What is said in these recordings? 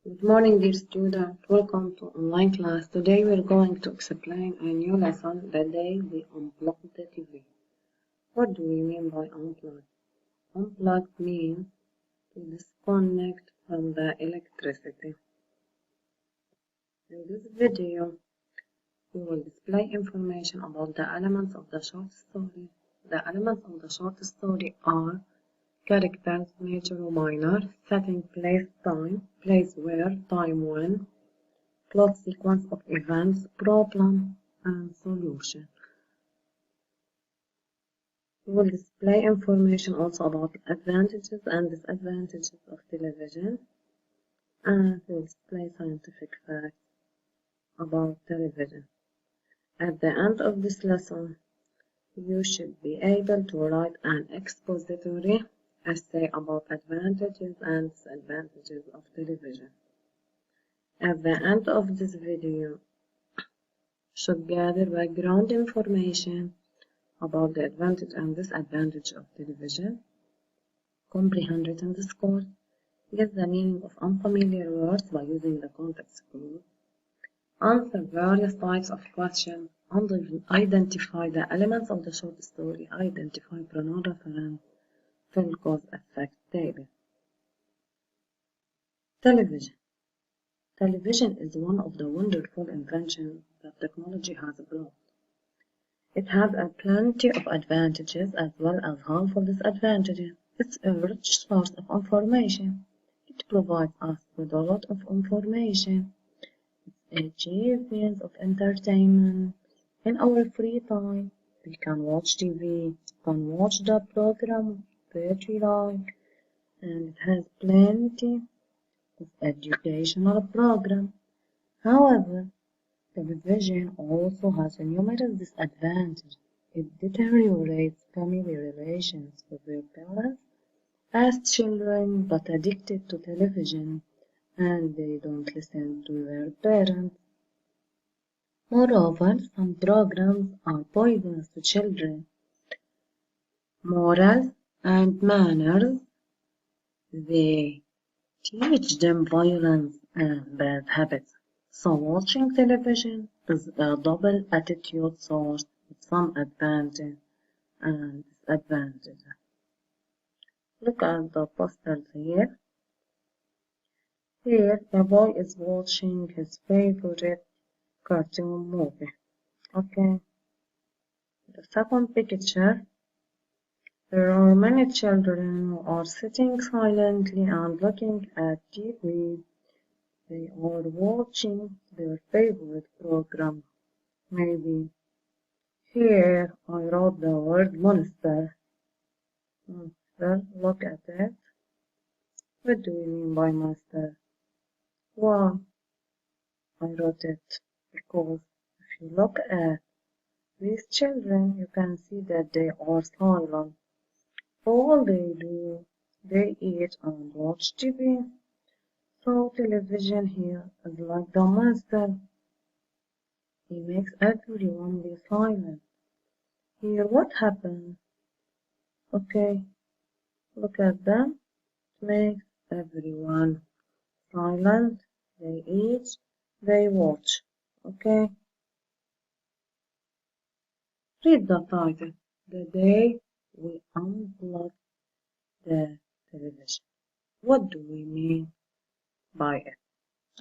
Good morning, dear student. Welcome to online class. Today we're going to explain a new lesson, the day we unplugged the TV. What do we mean by unplug? Unplug means to disconnect from the electricity. In this video, we will display information about the elements of the short story. The elements of the short story are characters, major or minor, setting, place, time, place where, time when, plot sequence of events, problem, and solution. We will display information also about advantages and disadvantages of television, and we will display scientific facts about television. At the end of this lesson, you should be able to write an expository essay about advantages and disadvantages of television. At the end of this video, should gather background information about the advantage and disadvantage of television, comprehend written discourse, get the meaning of unfamiliar words by using the context clue, answer various types of questions, and identify the elements of the short story, identify pronoun reference, fill cause-effect table. Television. Television is one of the wonderful inventions that technology has brought. It has plenty of advantages as well as harmful disadvantages. It's a rich source of information. It provides us with a lot of information. It's a cheap means of entertainment. In our free time, we can watch TV, can watch the program that we like, and it has plenty of educational programs. However, television also has numerous disadvantages. It deteriorates family relations with their parents as children get addicted to television and they don't listen to their parents. Moreover, some programs are poisonous to children. Morals and manners, they teach them violence and bad habits. So watching television is a double attitude source with some advantage and disadvantage. Look at the posters here. Here, a boy is watching his favorite cartoon movie. Okay. The second picture, there are many children who are sitting silently and looking at TV. They are watching their favorite program. Maybe. Here I wrote the word monster. Well, look at it. What do we mean by monster? Why? I wrote it because if you look at these children, you can see that they are silent. All they do, they eat and watch TV. So television here is like the monster. He makes everyone be silent. Here, what happens? Okay, look at them. It makes everyone silent. They eat, they watch. Okay? Read the title. The day we unplug the television. What do we mean by it?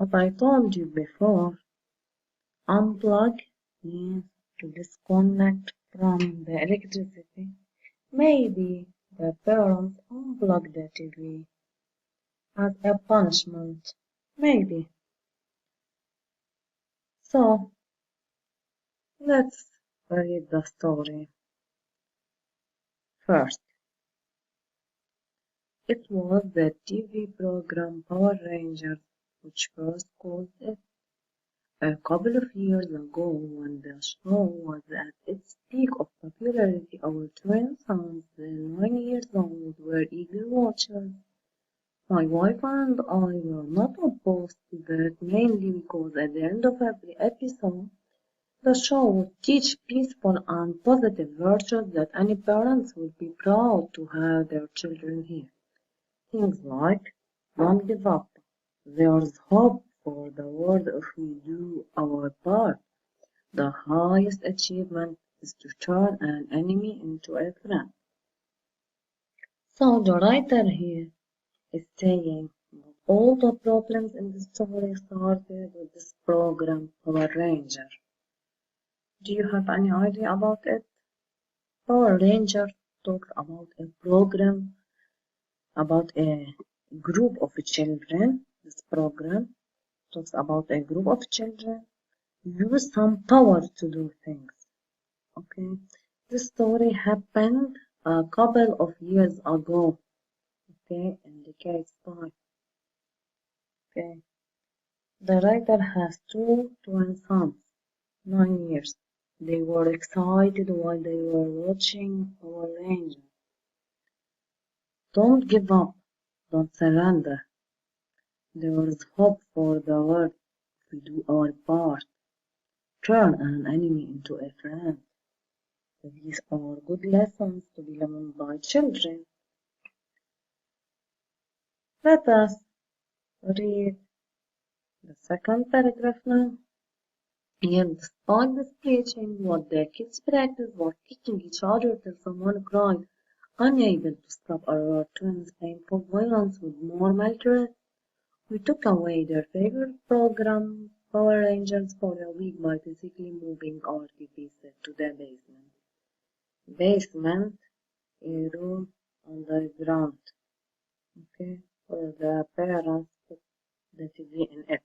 As I told you before, unplug means to disconnect from the electricity. Maybe the parents unplug the TV as a punishment. Maybe. So, let's read the story first. It was the TV program Power Rangers which first caused it. A couple of years ago, when the show was at its peak of popularity, our twin sons, then 9 years old, were eager watchers. My wife and I were not opposed to that, mainly because at the end of every episode, the show would teach peaceful and positive virtues that any parents would be proud to have their children hear. Things like don't give up, There's hope for the world if we do our part. The highest achievement is to turn an enemy into a friend. So the writer here is saying that all the problems in the story started with this program, Power Ranger. Do you have any idea about it? Power Ranger talks about a program, about a group of children. This program talks about a group of children use some power to do things. Okay, this story happened a couple of years ago. Okay, in decades time. Okay, the writer has two twin sons, 9 years. They were excited while they were watching Power Ranger. Don't give up, don't surrender. There is hope for the world if we do our part. Turn an enemy into a friend. These are good lessons to be learned by children. Let us read the second paragraph now. Yet despite this preaching, what the kids practiced was kicking each other till someone cried, unable to stop our twins' painful violence with more maltreatment. We took away their favorite program, Power Rangers, for a week by physically moving our TV set to the basement. Basement, a room underground. Okay, for the parents put the TV in it.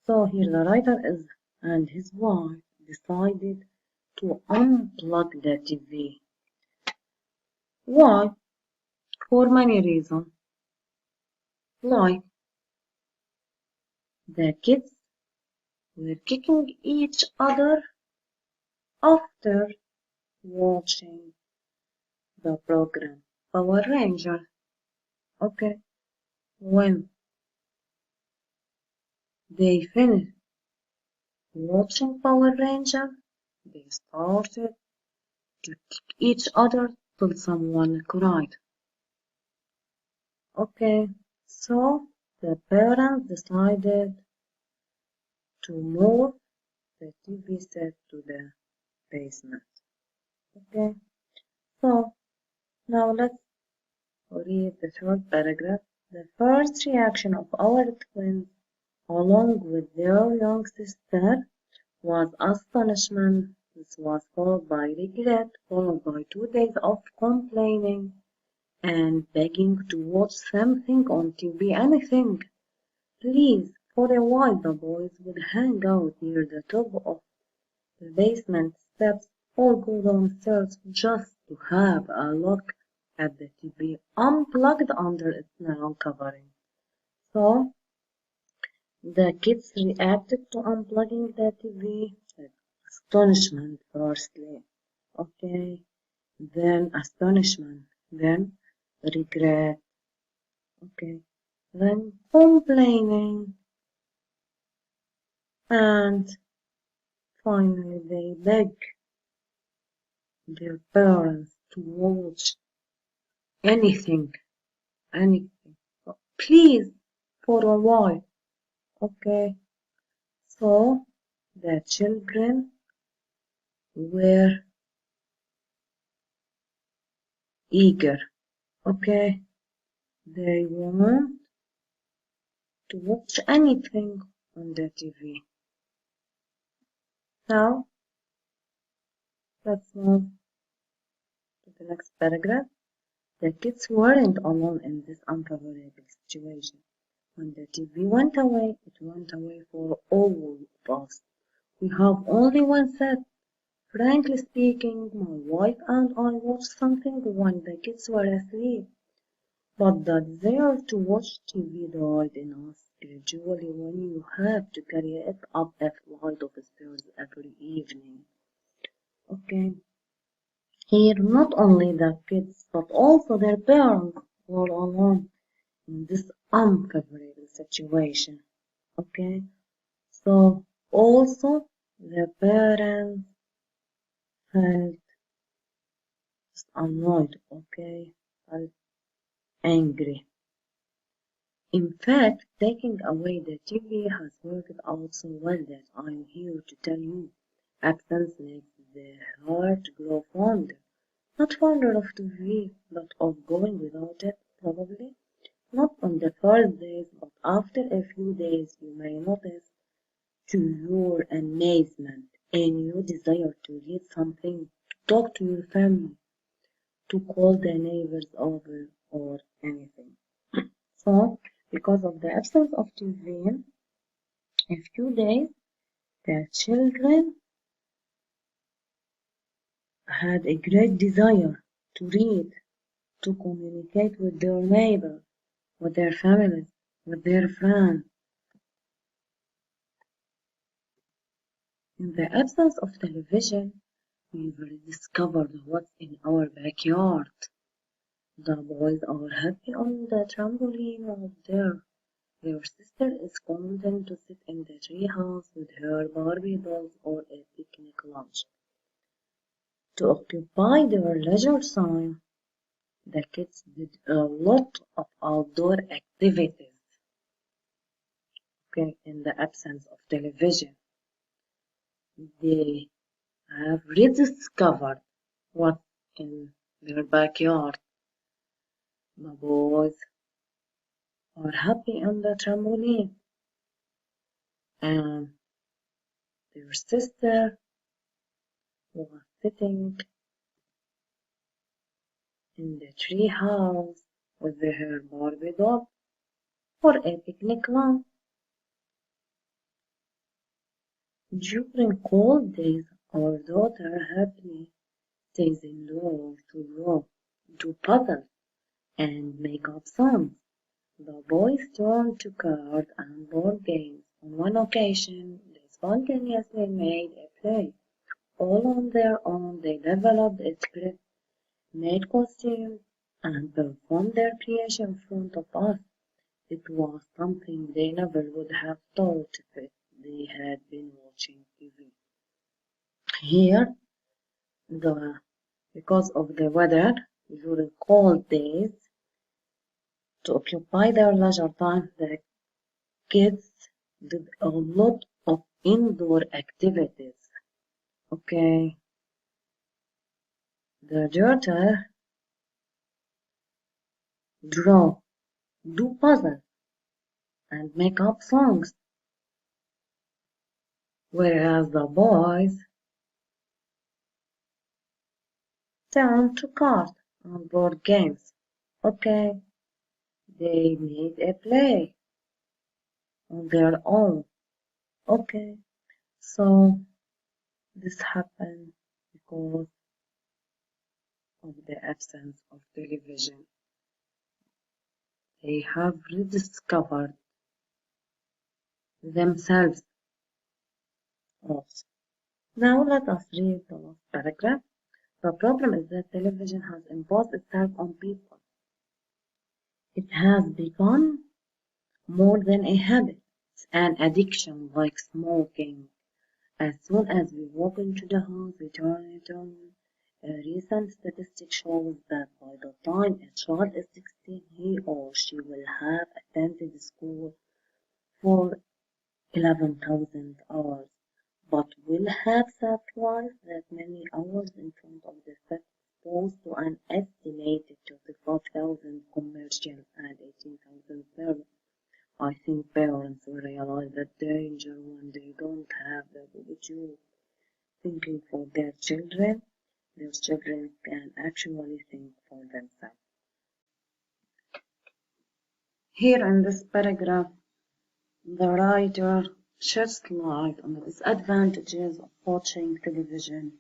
So here the writer is and his wife decided to unplug the TV. Why? For many reasons. Like the kids were kicking each other after watching the program Power Ranger. Okay, when they finished watching Power Ranger, they started to kick each other till someone cried. Okay, so the parents decided to move the TV set to the basement. Okay, so now let's read the third paragraph. The first reaction of our twins, along with their young sister, was astonishment. This was followed by regret, followed by 2 days of complaining and begging to watch something on TV, anything. Please, for a while the boys would hang out near the top of the basement steps or go downstairs just to have a look at the TV unplugged under its nylon covering. So the kids reacted to unplugging the TV with astonishment firstly. Okay, then astonishment, then regret. Okay, then complaining, and finally they beg their parents to watch anything, anything. Please, for a while. Okay, so the children were eager. Okay, they want to watch anything on the TV. Now, let's move to the next paragraph. The kids weren't alone in this unfavorable situation. When the TV went away, it went away for all of us. We have only one set. Frankly speaking, my wife and I watched something when the kids were asleep. But the desire to watch TV died in us gradually when you have to carry it up a flight of stairs every evening. Okay, here not only the kids but also their parents were alone in this unfavorable situation. Okay, so also the parents felt annoyed. Okay, felt angry. In fact, taking away the TV has worked out so well that I'm here to tell you. Absence makes the heart grow fonder. Not fonder of TV, but of going without it, probably. Not on the first days, but after a few days you may notice, to your amazement, a new desire to read something, to talk to your family, to call the neighbors over, or anything. So, because of the absence of TV, a few days, the children had a great desire to read, to communicate with their neighbors, with their families, with their friends. In the absence of television, we've rediscovered what's in our backyard. The boys are happy on the trampoline out there. Their sister is content to sit in the treehouse with her Barbie dolls or a picnic lunch. To occupy their leisure time, the kids did a lot of outdoor activities, okay, in the absence of television. They have rediscovered what's in their backyard. The boys are happy on the trampoline, and their sister was sitting in the tree house with her Barbie doll for a picnic lunch. During cold days, our daughter happily stays indoors to draw, do puzzles, and make up songs. The boys turned to cards and board games. On one occasion, they spontaneously made a play. All on their own, they developed a script, made costumes, and performed their creation in front of us. It was something they never would have thought if they had been watching TV. Here, because of the weather, during cold days, to occupy their leisure time, the kids did a lot of indoor activities. Okay, the daughter draw, do puzzles, and make up songs, whereas the boys turn to cards and board games. Okay, they made a play on their own. Okay, so this happened because of the absence of television. They have rediscovered themselves also. Now let us read the last paragraph. The problem is that television has imposed itself on people. It has become more than a habit. It's an addiction like smoking. As soon as we walk into the house, we turn it on. A recent statistic shows that by the time a child is 16, he or she will have attended school for 11,000 hours, but will have sat twice that many hours in front of the set, exposed to an estimated 25,000 commercial and 18,000 films. I think parents will realize the danger when they don't have the ability thinking for their children can actually think for themselves. Here in this paragraph, the writer sheds light on the disadvantages of watching television.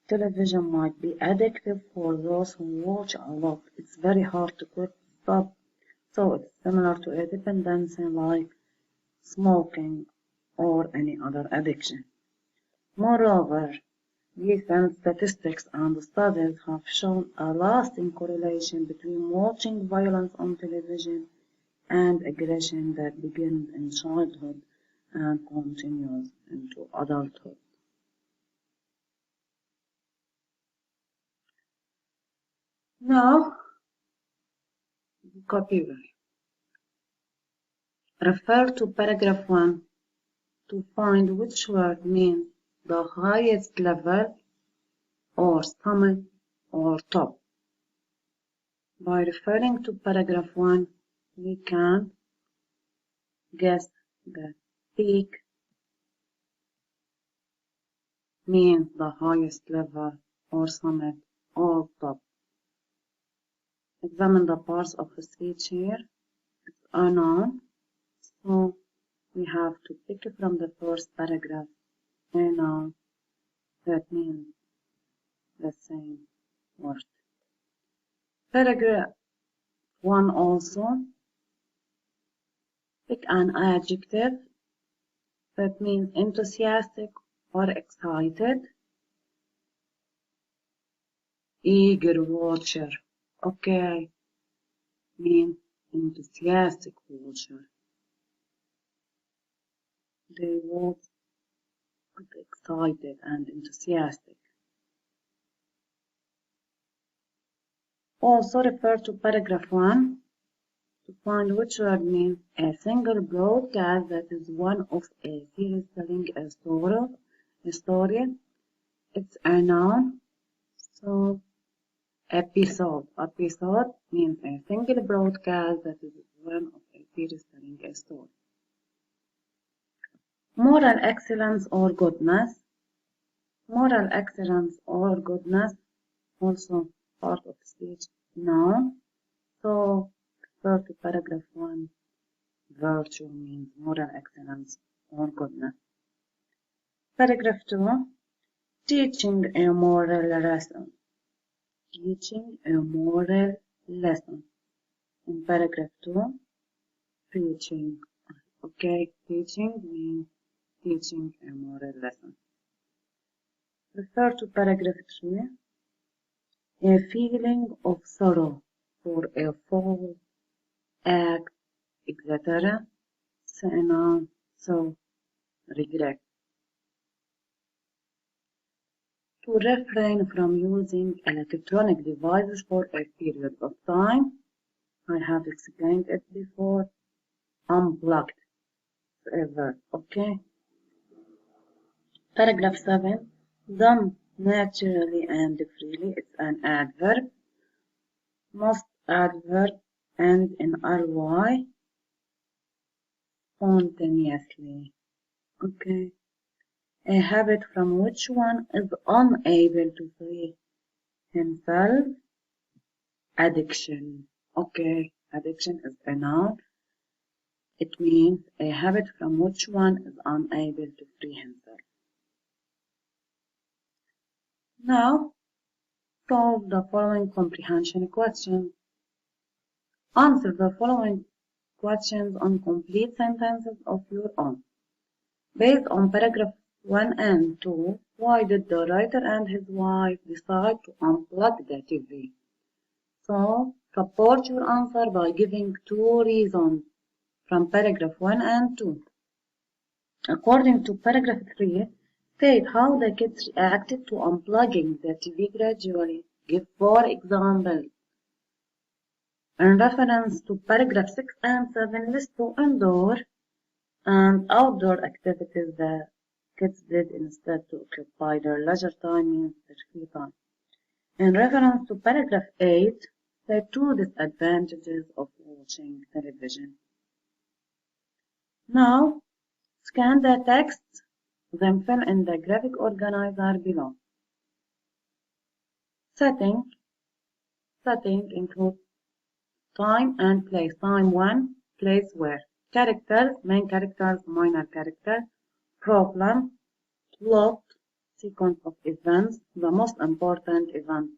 Television might be addictive for those who watch a lot. It's very hard to quit stop. So it's similar to a dependency like smoking or any other addiction. Moreover, recent statistics and studies have shown a lasting correlation between watching violence on television and aggression that begins in childhood and continues into adulthood. Now, vocabulary. Refer to paragraph 1 to find which word means the highest level or summit or top. By referring to paragraph 1, we can guess that peak means the highest level or summit or top. Examine the parts of the speech here. It's a noun, so we have to pick from the first paragraph a noun that means the same word. Paragraph 1 also, pick an adjective that means enthusiastic or excited. Eager watcher, okay, means enthusiastic watcher. They was excited and enthusiastic. Also refer to paragraph 1 to find which word means a single broadcast that is one of a series telling a story. It's a noun, so episode. Episode means a single broadcast that is one of a series telling a story. Moral excellence or goodness. Moral excellence or goodness, also part of speech, noun. So refer to paragraph 1. Virtue means moral excellence or goodness. Paragraph 2. Teaching a moral lesson. Teaching a moral lesson. In paragraph 2, preaching. Okay, teaching means teaching a moral lesson. Refer to paragraph 3. A feeling of sorrow for a fall, act, etc. So regret. To refrain from using electronic devices for a period of time. I have explained it before. Unplugged. Forever. Okay. Paragraph 7. Done naturally and freely. It's an adverb. Most adverb end in ly. Spontaneously. Okay. A habit from which one is unable to free himself. Addiction. Okay. Addiction is a noun. It means a habit from which one is unable to free himself. Now, solve the following comprehension questions. Answer the following questions on complete sentences of your own. Based on paragraph 1 and 2, why did the writer and his wife decide to unplug the TV? So, support your answer by giving 2 reasons from paragraph 1 and 2. According to paragraph 3, state how the kids reacted to unplugging the TV gradually. Give 4 examples. In reference to paragraph 6 and 7, list 2 indoor and outdoor activities the kids did instead to occupy their leisure time means their free time. In reference to paragraph 8, state 2 disadvantages of watching television. Now, scan the text, then fill in the graphic organizer below. Setting includes time and place. Time 1, place where. Characters, main characters, minor characters. Problem, plot, sequence of events, the most important event.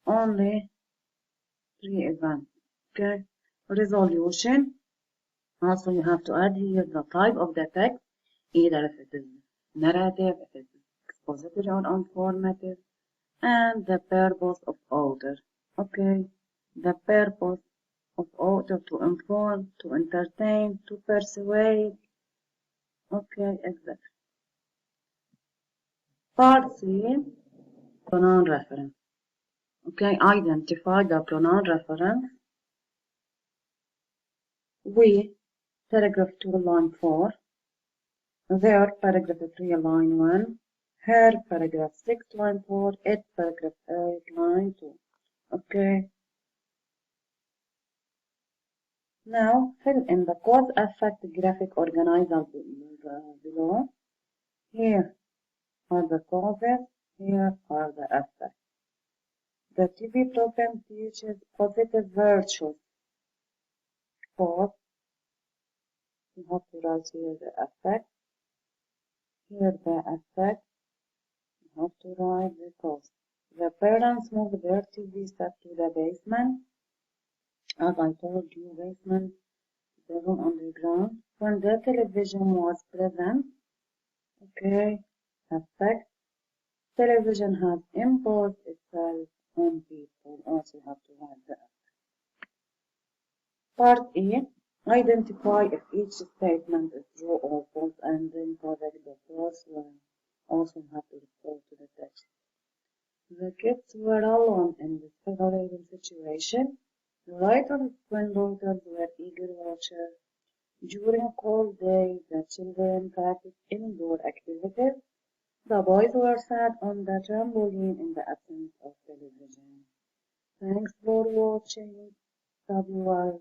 Only 3 events. Okay. Resolution. Also, you have to add here the type of the text, either if it is narrative, if it is expository or informative, and the purpose of author. Okay. The purpose of author to inform, to entertain, to persuade. Okay, exactly. Part C, pronoun reference. Okay, identify the pronoun reference. We paragraph 2, line 4. Their, paragraph 3, line 1. Her, paragraph 6, line 4. It, paragraph 8, line 2. Okay. Now, fill in the cause-effect graphic organizer below. Here are the causes, here are the effects. The TV program teaches positive virtues. Cause, you have to write here the effect. Here the effect, you have to write the cause. The parents moved their TV set to the basement. As I told you, basement, the room underground. When the television was present, okay, effect. Television has imposed itself on people. Also have to write the effect. Part E. Identify if each statement is true or false and then correct the false one. Also have to refer to the text. The kids were alone in this favorable situation. The writer's granddaughters were eager watchers. During cold days, the children practiced indoor activities. The boys were sat on the trampoline in the absence of television. Thanks for watching. WR